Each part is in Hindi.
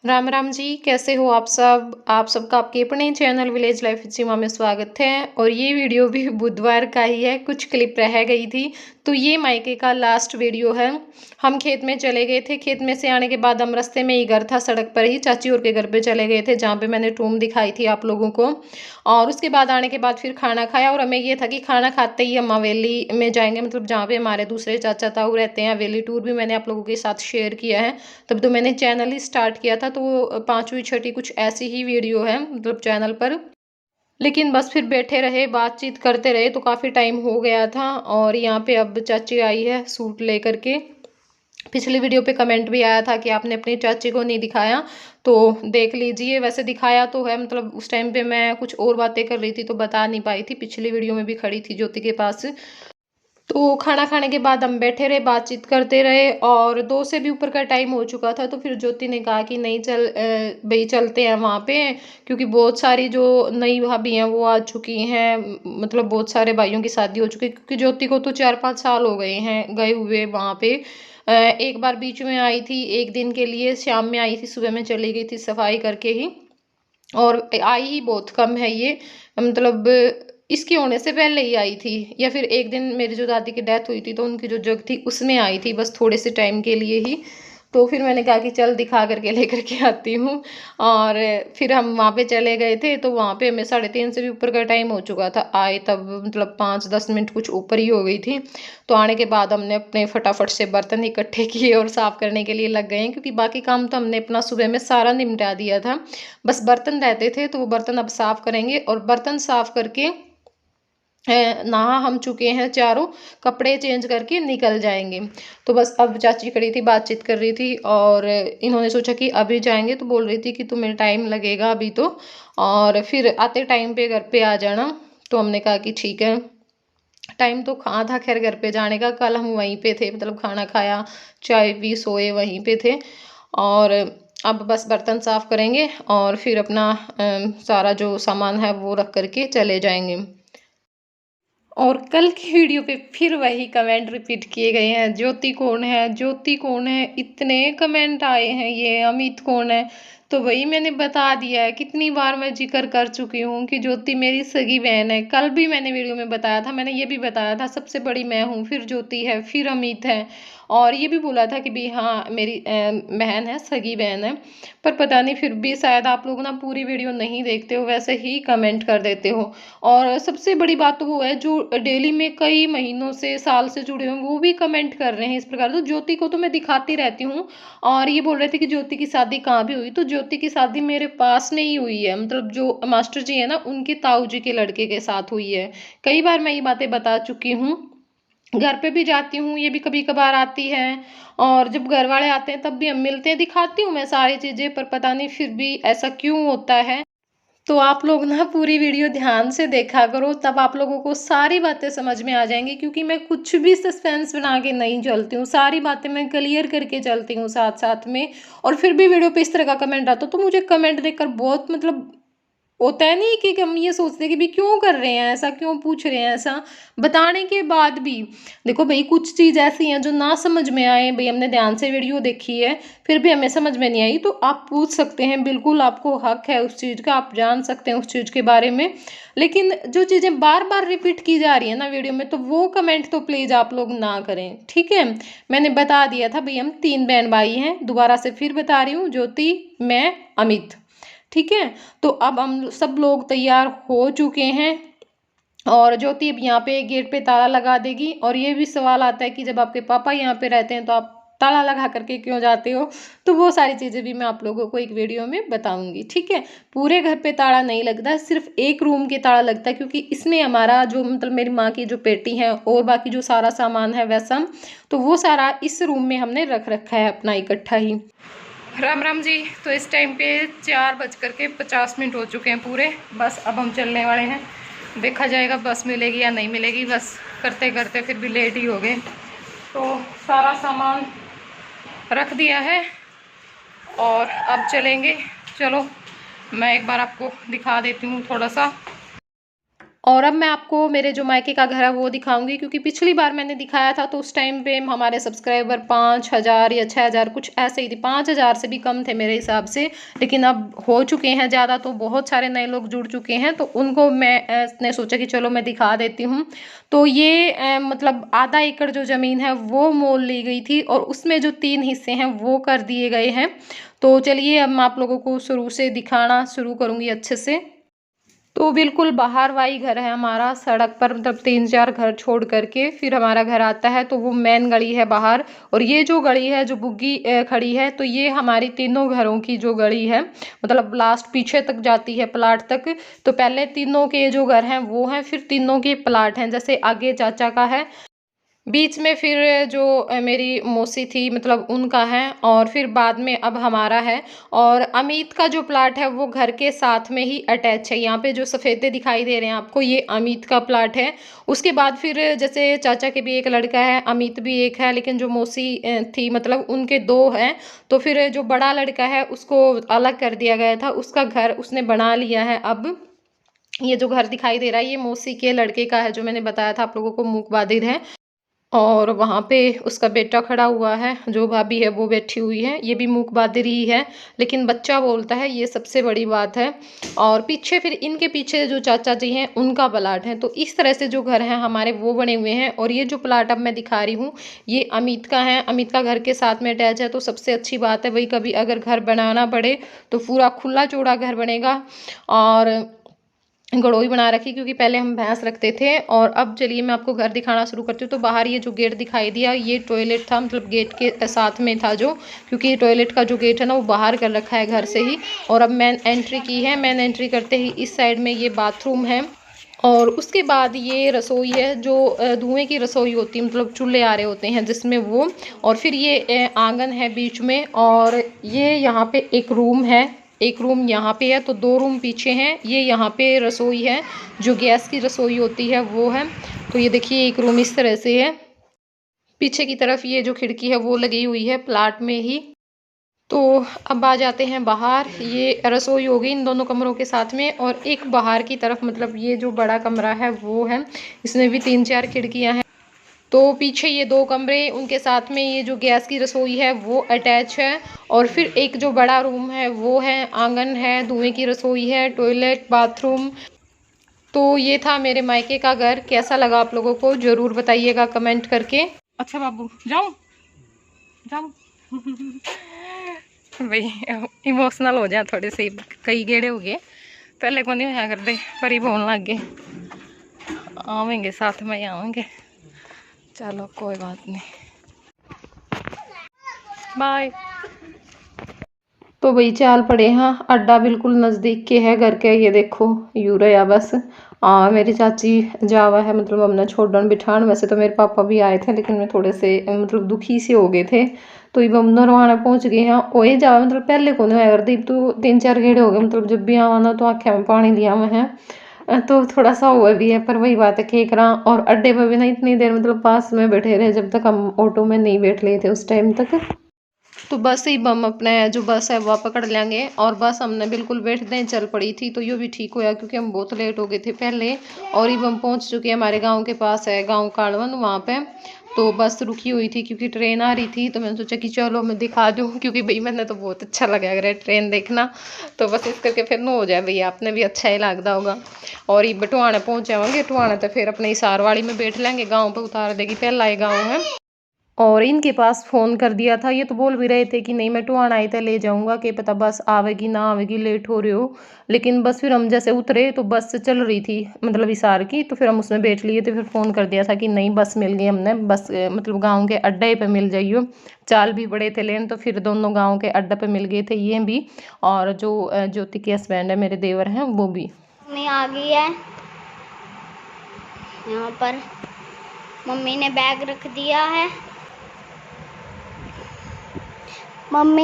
राम राम जी, कैसे हो आप सब? आप सबका आपके अपने चैनल विलेज लाइफ जीमा में स्वागत है। और ये वीडियो भी बुधवार का ही है, कुछ क्लिप रह गई थी तो ये मायके का लास्ट वीडियो है। हम खेत में चले गए थे। खेत में से आने के बाद हम रास्ते में ही घर था, सड़क पर ही चाची और के घर पे चले गए थे, जहाँ पे मैंने टूम दिखाई थी आप लोगों को। और उसके बाद आने के बाद फिर खाना खाया, और हमें ये था कि खाना खाते ही हम हवेली में जाएंगे, मतलब जहाँ पे हमारे दूसरे चाचा ताऊ रहते हैं। हवेली टूर भी मैंने आप लोगों के साथ शेयर किया है, तब तो मैंने चैनल ही स्टार्ट किया था। तो वो पांचवी छठी कुछ ऐसी ही वीडियो है मतलब चैनल पर। लेकिन बस फिर बैठे रहे, बातचीत करते रहे तो काफ़ी टाइम हो गया था। और यहाँ पे अब चाची आई है सूट लेकर के। पिछली वीडियो पे कमेंट भी आया था कि आपने अपनी चाची को नहीं दिखाया, तो देख लीजिए। वैसे दिखाया तो है, मतलब उस टाइम पे मैं कुछ और बातें कर रही थी तो बता नहीं पाई थी। पिछली वीडियो में भी खड़ी थी ज्योति के पास। तो खाना खाने के बाद हम बैठे रहे, बातचीत करते रहे, और 2 से भी ऊपर का टाइम हो चुका था। तो फिर ज्योति ने कहा कि नहीं चल भाई चलते हैं वहाँ पे, क्योंकि बहुत सारी जो नई भाभी हैं वो आ चुकी हैं। मतलब बहुत सारे भाइयों की शादी हो चुकी है, क्योंकि ज्योति को तो 4-5 साल हो गए हैं गए हुए वहाँ पे। एक बार बीच में आई थी, एक दिन के लिए शाम में आई थी, सुबह में चली गई थी सफाई करके ही। और आई ही बहुत कम है ये, मतलब इसके होने से पहले ही आई थी, या फिर एक दिन मेरी जो दादी की डेथ हुई थी तो उनकी जो जग थी उसमें आई थी, बस थोड़े से टाइम के लिए ही। तो फिर मैंने कहा कि चल दिखा करके लेकर के आती हूँ। और फिर हम वहाँ पे चले गए थे, तो वहाँ पे हमें 3:30 से भी ऊपर का टाइम हो चुका था आए तब, मतलब 5-10 मिनट कुछ ऊपर ही हो गई थी। तो आने के बाद हमने अपने फटाफट से बर्तन इकट्ठे किए और साफ़ करने के लिए लग गए हैं, क्योंकि बाकी काम तो हमने अपना सुबह में सारा निपटा दिया था। बस बर्तन रहते थे, तो वो बर्तन अब साफ़ करेंगे। और बर्तन साफ़ करके नहा हम चुके हैं चारों, कपड़े चेंज करके निकल जाएंगे। तो बस अब चाची खड़ी थी, बातचीत कर रही थी, और इन्होंने सोचा कि अभी जाएंगे, तो बोल रही थी कि तुम्हें टाइम लगेगा अभी तो, और फिर आते टाइम पे घर पे आ जाना। तो हमने कहा कि ठीक है। टाइम तो कहाँ था खैर घर पे जाने का, कल हम वहीं पे थे, मतलब खाना खाया, चाय पी, सोए वहीं पे थे। और अब बस बर्तन साफ़ करेंगे और फिर अपना सारा जो सामान है वो रख करके चले जाएंगे। और कल की वीडियो पे फिर वही कमेंट रिपीट किए गए हैं, ज्योति कौन है, ज्योति कौन है, इतने कमेंट आए हैं, ये अमित कौन है। तो वही मैंने बता दिया है, कितनी बार मैं जिक्र कर चुकी हूँ कि ज्योति मेरी सगी बहन है। कल भी मैंने वीडियो में बताया था, मैंने ये भी बताया था सबसे बड़ी मैं हूँ, फिर ज्योति है, फिर अमित है। और ये भी बोला था कि भी हाँ मेरी बहन है, सगी बहन है। पर पता नहीं फिर भी शायद आप लोग ना पूरी वीडियो नहीं देखते हो, वैसे ही कमेंट कर देते हो। और सबसे बड़ी बात तो वो है जो डेली में कई महीनों से साल से जुड़े हुए हैं, वो भी कमेंट कर रहे हैं इस प्रकार। तो ज्योति को तो मैं दिखाती रहती हूँ। और ये बोल रहे थे कि ज्योति की शादी कहाँ भी हुई, तो ज्योति की शादी मेरे पास नहीं हुई है, मतलब जो मास्टर जी है ना उनके ताऊ जी के लड़के के साथ हुई है। कई बार मैं ये बातें बता चुकी हूँ। घर पे भी जाती हूँ, ये भी कभी कभार आती है। और जब घर वाले आते हैं तब भी हम मिलते हैं, दिखाती हूँ मैं सारी चीज़ें, पर पता नहीं फिर भी ऐसा क्यों होता है। तो आप लोग ना पूरी वीडियो ध्यान से देखा करो, तब आप लोगों को सारी बातें समझ में आ जाएंगी, क्योंकि मैं कुछ भी सस्पेंस बना के नहीं चलती हूँ, सारी बातें मैं क्लियर करके चलती हूँ साथ साथ में। और फिर भी वीडियो पे इस तरह का कमेंट आता तो मुझे कमेंट देखकर बहुत मतलब होता है नहीं कि हम ये सोचते हैं कि भी क्यों कर रहे हैं ऐसा, क्यों पूछ रहे हैं ऐसा, बताने के बाद भी। देखो भाई कुछ चीज़ ऐसी हैं जो ना समझ में आए, भाई हमने ध्यान से वीडियो देखी है फिर भी हमें समझ में नहीं आई, तो आप पूछ सकते हैं, बिल्कुल आपको हक है उस चीज़ का, आप जान सकते हैं उस चीज़ के बारे में। लेकिन जो चीज़ें बार बार रिपीट की जा रही है ना वीडियो में, तो वो कमेंट तो प्लीज़ आप लोग ना करें, ठीक है। मैंने बता दिया था भाई हम 3 बहन भाई हैं, दोबारा से फिर बता रही हूँ, ज्योति, मैं, अमित, ठीक है। तो अब हम सब लोग तैयार हो चुके हैं, और ज्योति अब यहाँ पे गेट पे ताला लगा देगी। और ये भी सवाल आता है कि जब आपके पापा यहाँ पे रहते हैं तो आप ताला लगा करके क्यों जाते हो, तो वो सारी चीज़ें भी मैं आप लोगों को एक वीडियो में बताऊंगी, ठीक है। पूरे घर पे ताला नहीं लगता, सिर्फ एक रूम के ताला लगता है, क्योंकि इसमें हमारा जो मतलब मेरी माँ की जो पेटी है और बाकी जो सारा सामान है वैसा, तो वो सारा इस रूम में हमने रख रखा है अपना इकट्ठा ही। राम राम जी। तो इस टाइम पे 4:50 हो चुके हैं पूरे, बस अब हम चलने वाले हैं। देखा जाएगा बस मिलेगी या नहीं मिलेगी, बस करते करते फिर भी लेट ही हो गए। तो सारा सामान रख दिया है और अब चलेंगे। चलो मैं एक बार आपको दिखा देती हूँ थोड़ा सा। और अब मैं आपको मेरे जो मायके का घर है वो दिखाऊंगी, क्योंकि पिछली बार मैंने दिखाया था तो उस टाइम पे हमारे सब्सक्राइबर 5,000 या 6,000 कुछ ऐसे ही थे, 5,000 से भी कम थे मेरे हिसाब से। लेकिन अब हो चुके हैं ज़्यादा, तो बहुत सारे नए लोग जुड़ चुके हैं, तो उनको मैंने सोचा कि चलो मैं दिखा देती हूँ। तो ये मतलब आधा एकड़ जो ज़मीन है वो मोल ली गई थी, और उसमें जो 3 हिस्से हैं वो कर दिए गए हैं। तो चलिए अब मैं आप लोगों को शुरू से दिखाना शुरू करूँगी अच्छे से। तो बिल्कुल बाहर वाही घर है हमारा, सड़क पर मतलब 3-4 घर छोड़ करके फिर हमारा घर आता है, तो वो मेन गली है बाहर। और ये जो गली है जो बुग्गी खड़ी है, तो ये हमारी तीनों घरों की जो गली है, मतलब लास्ट पीछे तक जाती है प्लाट तक। तो पहले तीनों के जो घर हैं वो हैं, फिर तीनों के प्लाट हैं, जैसे आगे चाचा का है, बीच में फिर जो मेरी मौसी थी मतलब उनका है, और फिर बाद में अब हमारा है। और अमित का जो प्लाट है वो घर के साथ में ही अटैच है। यहाँ पे जो सफ़ेदे दिखाई दे रहे हैं आपको, ये अमित का प्लाट है। उसके बाद फिर जैसे चाचा के भी एक लड़का है, अमित भी एक है, लेकिन जो मौसी थी मतलब उनके 2 हैं। तो फिर जो बड़ा लड़का है उसको अलग कर दिया गया था, उसका घर उसने बना लिया है अब। ये जो घर दिखाई दे रहा है ये मौसी के लड़के का है, जो मैंने बताया था आप लोगों को, मूक बधिर है। और वहाँ पे उसका बेटा खड़ा हुआ है, जो भाभी है वो बैठी हुई है, ये भी मूक बधिर ही है, लेकिन बच्चा बोलता है, ये सबसे बड़ी बात है। और पीछे फिर इनके पीछे जो चाचा जी हैं उनका प्लाट है। तो इस तरह से जो घर हैं हमारे वो बने हुए हैं। और ये जो प्लाट अब मैं दिखा रही हूँ ये अमित का है, अमित का घर के साथ में अटैच है, तो सबसे अच्छी बात है भाई, कभी अगर घर बनाना पड़े तो पूरा खुला चौड़ा घर बनेगा। और गड़ोई बना रखी, क्योंकि पहले हम भैंस रखते थे। और अब चलिए मैं आपको घर दिखाना शुरू करती हूँ। तो बाहर ये जो गेट दिखाई दिया ये टॉयलेट था, मतलब गेट के साथ में था जो, क्योंकि टॉयलेट का जो गेट है ना वो बाहर कर रखा है घर से ही। और अब मैन एंट्री की है, मैन एंट्री करते ही इस साइड में ये बाथरूम है। और उसके बाद ये रसोई है, जो धुएं की रसोई होती है, मतलब चूल्हे आ रहे होते हैं जिसमें वो। और फिर ये आंगन है बीच में। और ये यहाँ पे एक रूम है, एक रूम यहाँ पे है, तो 2 रूम पीछे हैं। ये यहाँ पे रसोई है, जो गैस की रसोई होती है वो है। तो ये देखिए एक रूम इस तरह से है। पीछे की तरफ ये जो खिड़की है वो लगी हुई है प्लाट में ही। तो अब आ जाते हैं बाहर। ये रसोई हो गई इन दोनों कमरों के साथ में, और एक बाहर की तरफ मतलब ये जो बड़ा कमरा है वो है, इसमें भी 3-4 खिड़कियां हैं। तो पीछे ये 2 कमरे, उनके साथ में ये जो गैस की रसोई है वो अटैच है। और फिर एक जो बड़ा रूम है वो है, आंगन है, धुएं की रसोई है, टॉयलेट, बाथरूम। तो ये था मेरे मायके का घर। कैसा लगा आप लोगों को ज़रूर बताइएगा कमेंट करके। अच्छा बाबू जाऊं जाऊं भाई इमोशनल हो जाए थोड़े से, कई गेड़े हो गए, पहले को नहीं होया करते, पर ही बोलने लग गए। आवेंगे साथ में ही आवेंगे, चलो कोई बात नहीं, बाय। तो भाई चाल पड़े हाँ, अड्डा बिल्कुल नज़दीक के है घर के। ये देखो यूरिया बस मेरी चाची जावा है, मतलब हमने छोड़न बिठान। वैसे तो मेरे पापा भी आए थे, लेकिन मैं थोड़े से मतलब दुखी से हो गए थे, तो ये हम नरवाना पहुंच गए हैं। ओए जावा मतलब पहले को नहीं अगर दीप तो 3-4 गेड़े हो गए, मतलब जब भी आवा ना तो आँखें में पानी लिया हुआ है। तो थोड़ा सा हुआ भी है, पर वही बात है केक रहा। और अड्डे पर भी ना इतनी देर मतलब पास में बैठे रहे, जब तक हम ऑटो में नहीं बैठ लिए थे उस टाइम तक। तो बस ही हम अपने जो बस है वह पकड़ लेंगे। और बस हमने बिल्कुल बैठते चल पड़ी थी, तो ये भी ठीक होया, क्योंकि हम बहुत लेट हो गए थे पहले। और अब हम पहुंच चुके हैं, हमारे गांव के पास है गांव कालवन, वहाँ पे। तो बस रुकी हुई थी क्योंकि ट्रेन आ रही थी, तो मैंने सोचा कि चलो मैं दिखा दूँ, क्योंकि भाई मैंने तो बहुत अच्छा लगा अगर ट्रेन देखना। तो बस इस करके फिर न हो जाए भैया, आपने भी अच्छा ही लगता होगा। और ये बटवाने पहुँच जाएंगे, टुआने तो फिर अपने हिसार वाली में बैठ लेंगे, गाँव पर उतार देगी, पहला ही गाँव है। और इनके पास फ़ोन कर दिया था, ये तो बोल भी रहे थे कि नहीं मैं टुआना आई था ले जाऊंगा, कि पता बस आवेगी ना आवेगी, लेट हो रहे हो। लेकिन बस फिर हम जैसे उतरे तो बस चल रही थी मतलब हिसार की, तो फिर हम उसमें बैठ लिए। तो फिर फ़ोन कर दिया था कि नहीं बस मिल गई हमने, बस मतलब गाँव के अड्डे पे मिल जाइयो। चाल भी बड़े थे लेन, तो फिर दोनों गाँव के अड्डे पे मिल गए थे ये भी। और जो ज्योति के हस्बैंड है मेरे देवर हैं वो भी। मम्मी आ गई है यहाँ पर, मम्मी ने बैग रख दिया है। मम्मी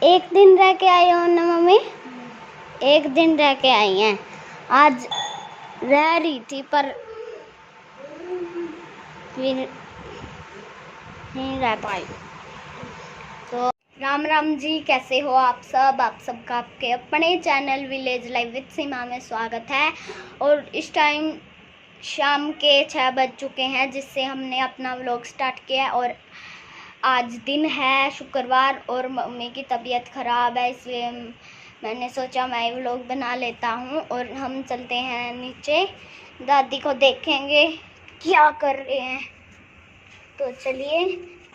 एक दिन रह के आई हो ना मम्मी, एक दिन रह के आई हैं। आज रह रही थी पर फिर नहीं रह पाई। तो राम राम जी, कैसे हो आप सबका आपके अपने चैनल विलेज लाइफ विद सीमा में स्वागत है। और इस टाइम शाम के 6 बज चुके हैं जिससे हमने अपना व्लॉग स्टार्ट किया है। और आज दिन है शुक्रवार और मम्मी की तबीयत ख़राब है, इसलिए मैंने सोचा मैं व्लॉग बना लेता हूँ। और हम चलते हैं नीचे, दादी को देखेंगे क्या कर रहे हैं। तो चलिए,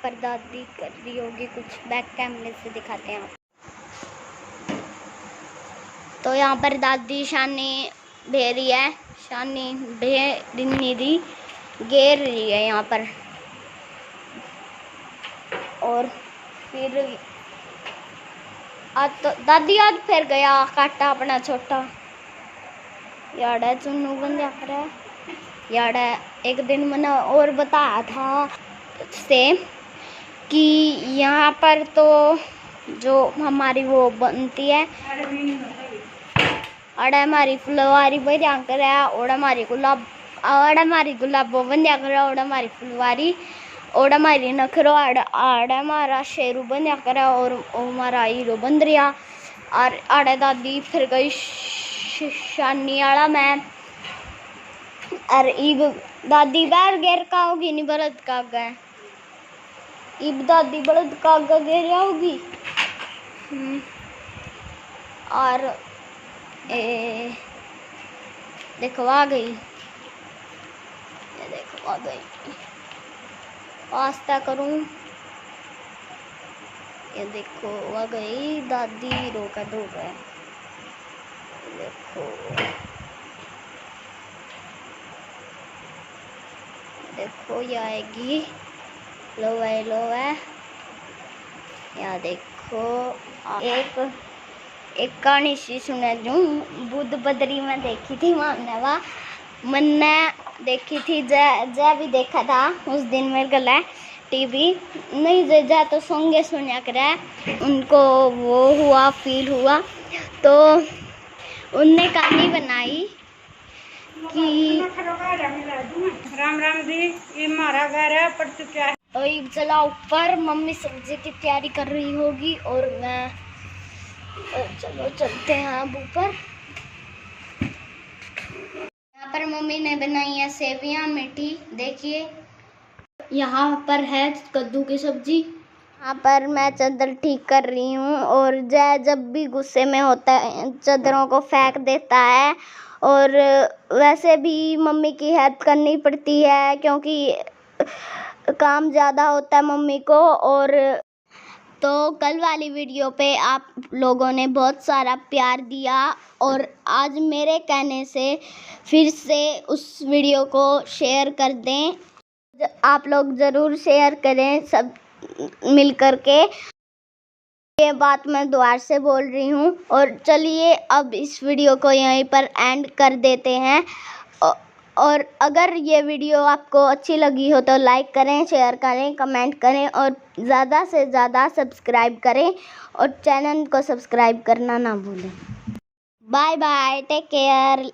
पर दादी कर रही होगी कुछ, बैक कैमरे से दिखाते हैं आप। तो यहाँ पर दादी शानी दे रही है, शानी निधि घेर रही है यहाँ पर। और फिर आज तो दादी आज फिर गया काटा अपना छोटा यार चुन्नू बन जा रहा है यार। एक दिन मैंने और बताया था से कि यहाँ पर तो जो हमारी वो बनती है अड़े हमारी फुलवारी बन कर है और हमारी गुलाब वो बन जा कर और हमारी फुलवारी और हमारी नखरो आड़ हमारा शेरू बन जा कर और हमारा हीरो बन रहा। और आड़े दादी फिर गई शानी आड़ा में। और इब दादी बार घेर का होगी नहीं बरत का गए, इब दादी बलद का घेर होगी। और देखो आ गई, ये देखो आ गई। आस्था करूं, ये देखो आ गई दादी रोका दो गए। देखो देखो ये आएगी, लो है या देखो। एक कहानी सी सुने जो बुद्ध बद्री में देखी थी, मैंने देखी थी, जय भी देखा था उस दिन मेरे गला टीवी नहीं जा तो संगे सुना करे, उनको वो हुआ फील हुआ तो उनने कहानी बनाई कि राम राम जी, ये हमारा घर है पर तू क्या है। तो चला ऊपर, मम्मी सब्जी की तैयारी कर रही होगी और मैं चलो चलते हैं अब ऊपर। यहाँ पर मम्मी ने बनाई है सेवियां मीठी, देखिए। यहाँ पर है कद्दू की सब्जी। यहाँ पर मैं चादर ठीक कर रही हूँ और जब भी गुस्से में होता है चादरों को फेंक देता है। और वैसे भी मम्मी की हेल्प करनी पड़ती है क्योंकि काम ज़्यादा होता है मम्मी को। और तो कल वाली वीडियो पे आप लोगों ने बहुत सारा प्यार दिया और आज मेरे कहने से फिर से उस वीडियो को शेयर कर दें। आप लोग ज़रूर शेयर करें सब मिल कर के। ये बात मैं दोबारा से बोल रही हूँ। और चलिए अब इस वीडियो को यहीं पर एंड कर देते हैं। और अगर ये वीडियो आपको अच्छी लगी हो तो लाइक करें, शेयर करें, कमेंट करें और ज़्यादा से ज़्यादा सब्सक्राइब करें और चैनल को सब्सक्राइब करना ना भूलें। Bye bye, take care.